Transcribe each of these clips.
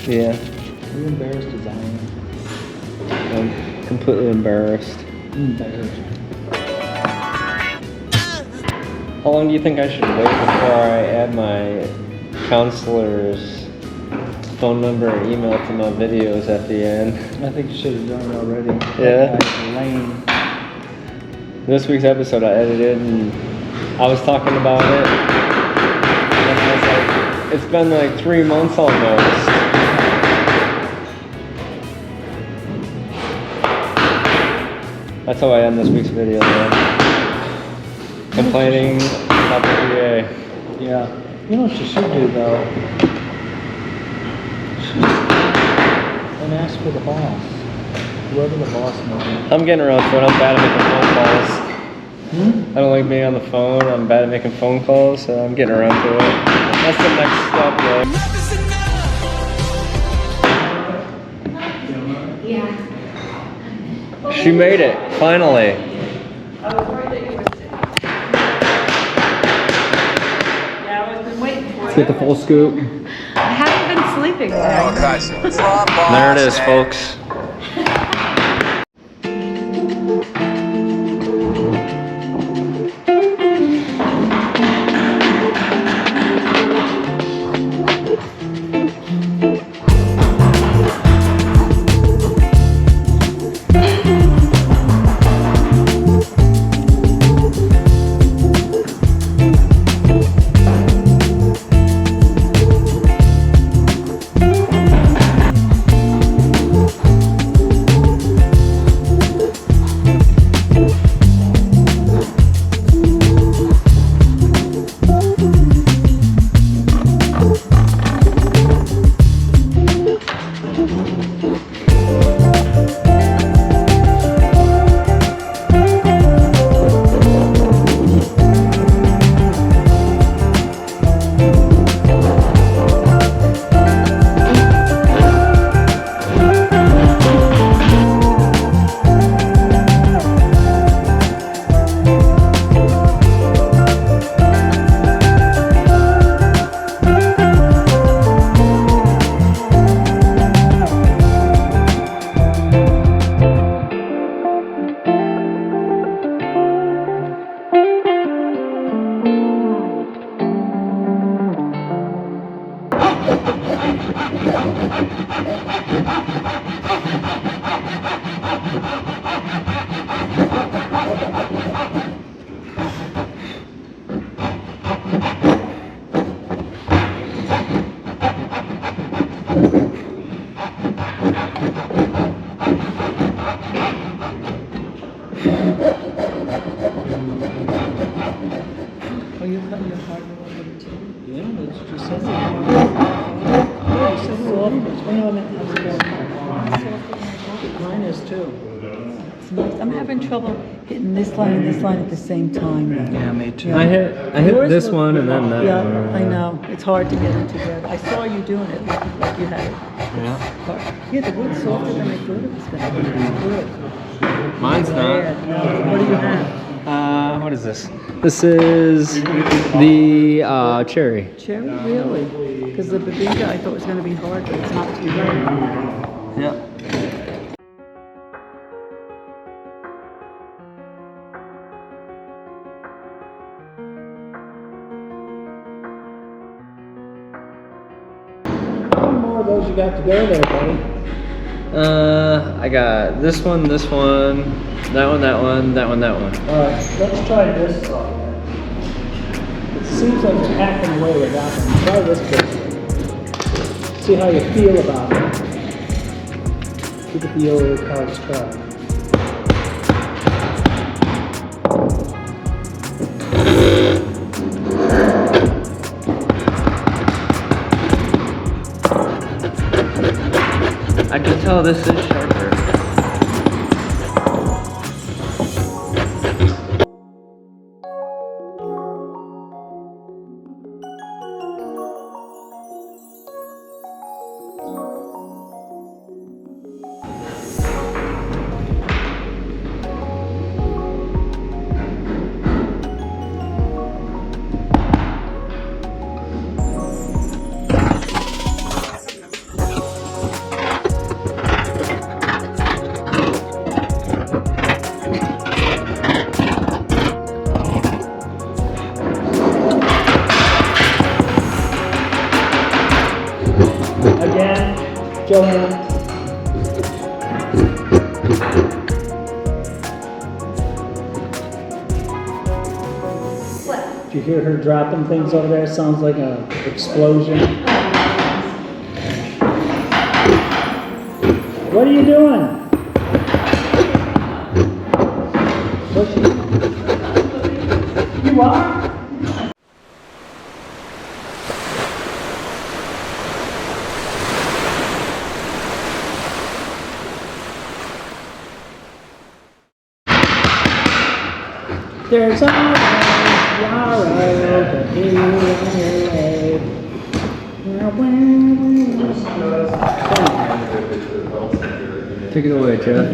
Yeah. Are you embarrassed as I am? I'm completely embarrassed. Embarrassed. How long do you think I should wait before I add my counselor's phone number and email to my videos at the end? I think you should have done it already. Yeah? That guy's lame. This week's episode I edited and I was talking about it. And I was like, it's been like 3 months almost. That's how I end this week's video, man. Complaining about the VA. Yeah. You know what you should do though? And ask for the boss. Whoever the boss may be. I'm getting around to it. I'm bad at making phone calls. I don't like being on the phone. I'm bad at making phone calls, so I'm getting around to it. That's the next step, though. Yeah. She made it, finally. I was worried that you were sick. Yeah, I've been waiting for Let's get the full scoop. I haven't been sleeping very much. There it is, folks. Oh, you cut your hardware over the TV? Yeah, that's just says it. It's so soft. It's one of them. Mine is too. It's nice. I'm having trouble hitting this line and this line at the same time. Yeah, me too. I hit Yours this look- one and then that yeah, one. I know. It's hard to get them together. I saw you doing it like you had it. Yeah. Yeah, the wood's softer than I thought it was going to be. It's good. Mine's not. Bad. No. What do you have? What is this? This is the cherry. Cherry? Really? Because the Babinga I thought was going to be hard, but it's not too bad. Yeah. How many more of those you got to go there, buddy? I got this one, that one, that one, that one. Alright, let's try this side. It seems like it's hacking away with that one. Try this bit. See how you feel about it. Give it the old college try. I can tell this is sharper. Again, Joanne. Did you hear her dropping things over there? Sounds like an explosion. What are you doing? You are? There's always yarrow to be on your way. Take it away, Jeff.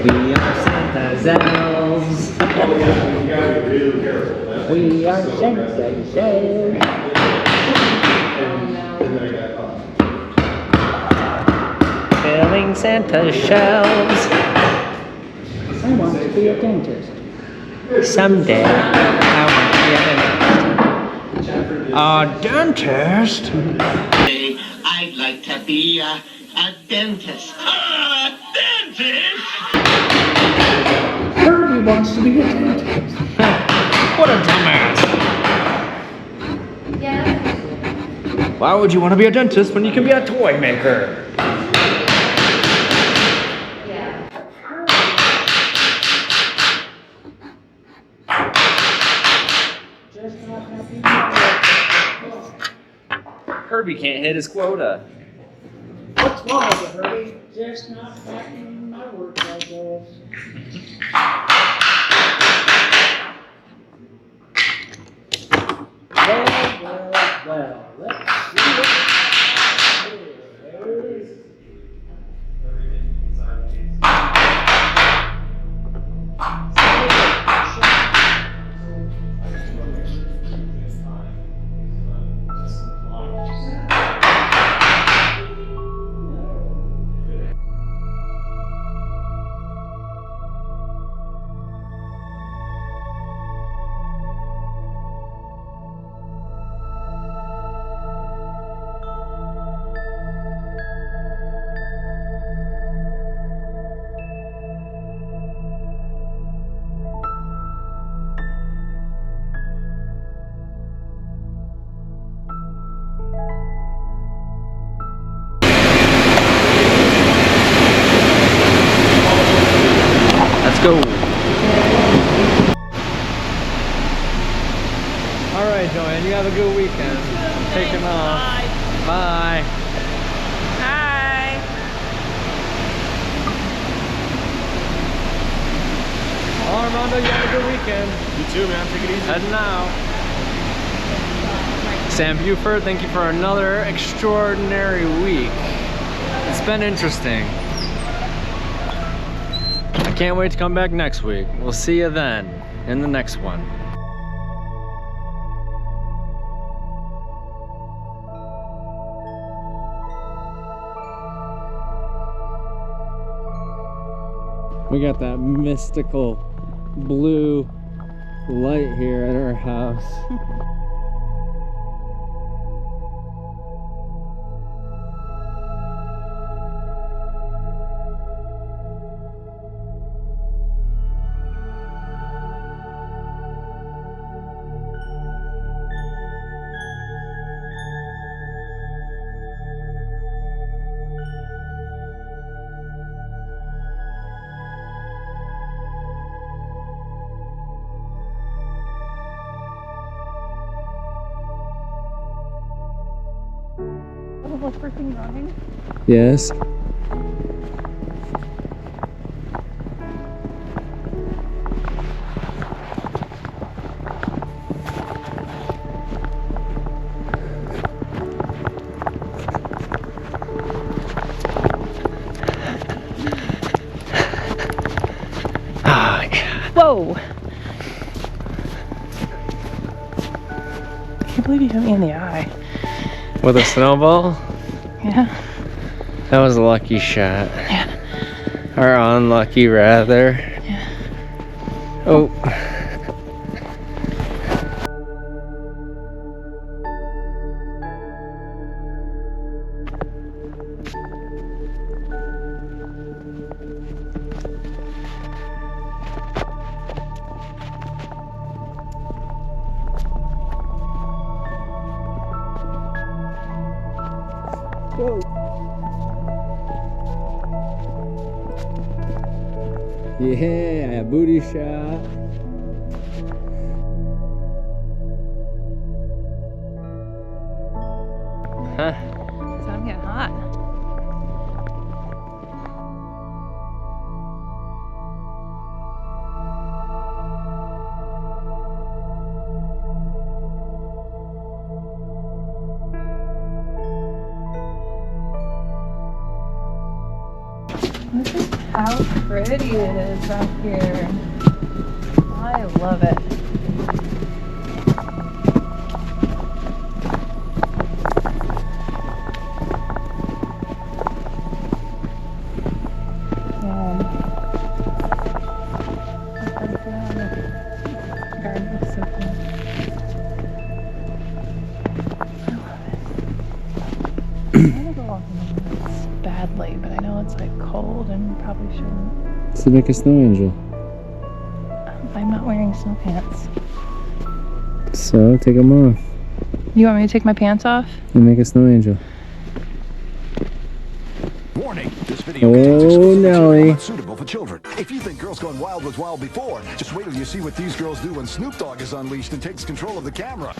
We are Santa's elves. We are Santa's elves. Filling Santa's shelves. I want to be a dentist. Someday, I want to be a dentist. A dentist? I'd like to be a dentist. A dentist? Herbie wants to be a dentist. What a dumbass. Why would you want to be a dentist when you can be a toy maker? Herbie can't hit his quota. What's wrong with it, Herbie? Just not happening my work, I guess. Well, let's see it. There it is. Go. All right, Joanne, you have a good weekend. Taking off. Bye. Hi. Armando, you have a good weekend. You too, man. Take it easy. Heading out. Sam Buford, thank you for another extraordinary week. It's been interesting. I can't wait to come back next week. We'll see you then in the next one. We got that mystical blue light here at our house. Woodworking running. Yes. Whoa! I can't believe you hit me in the eye. With a snowball? Yeah. That was a lucky shot. Yeah. Or unlucky, rather. Yeah. Oh. go. Yeah, booty shot. Huh? So I'm getting hot. Look at how pretty it is out here. I love it. Garden looks so cool. I love it. I want to go walk in the woods badly, but I know it's like cold and probably shouldn't. To make a snow angel. I'm not wearing snow pants. So take them off You want me to take my pants off? and make a snow angel. Warning, this video Oh, contains explicit Nelly. material not suitable for children. If you think Girls Gone Wild was wild before, just wait till you see what these girls do when Snoop Dogg is unleashed and takes control of the camera.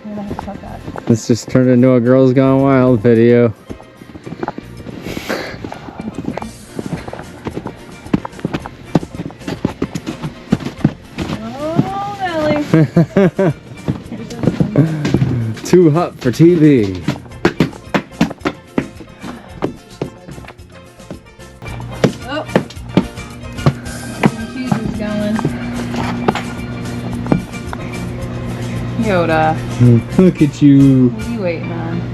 You're gonna have to cut that. This just turned into a Girls Gone Wild video. Oh, Nelly. Too hot for TV. Oh. The cheese is going. Yoda. Look at you. What are you waiting on?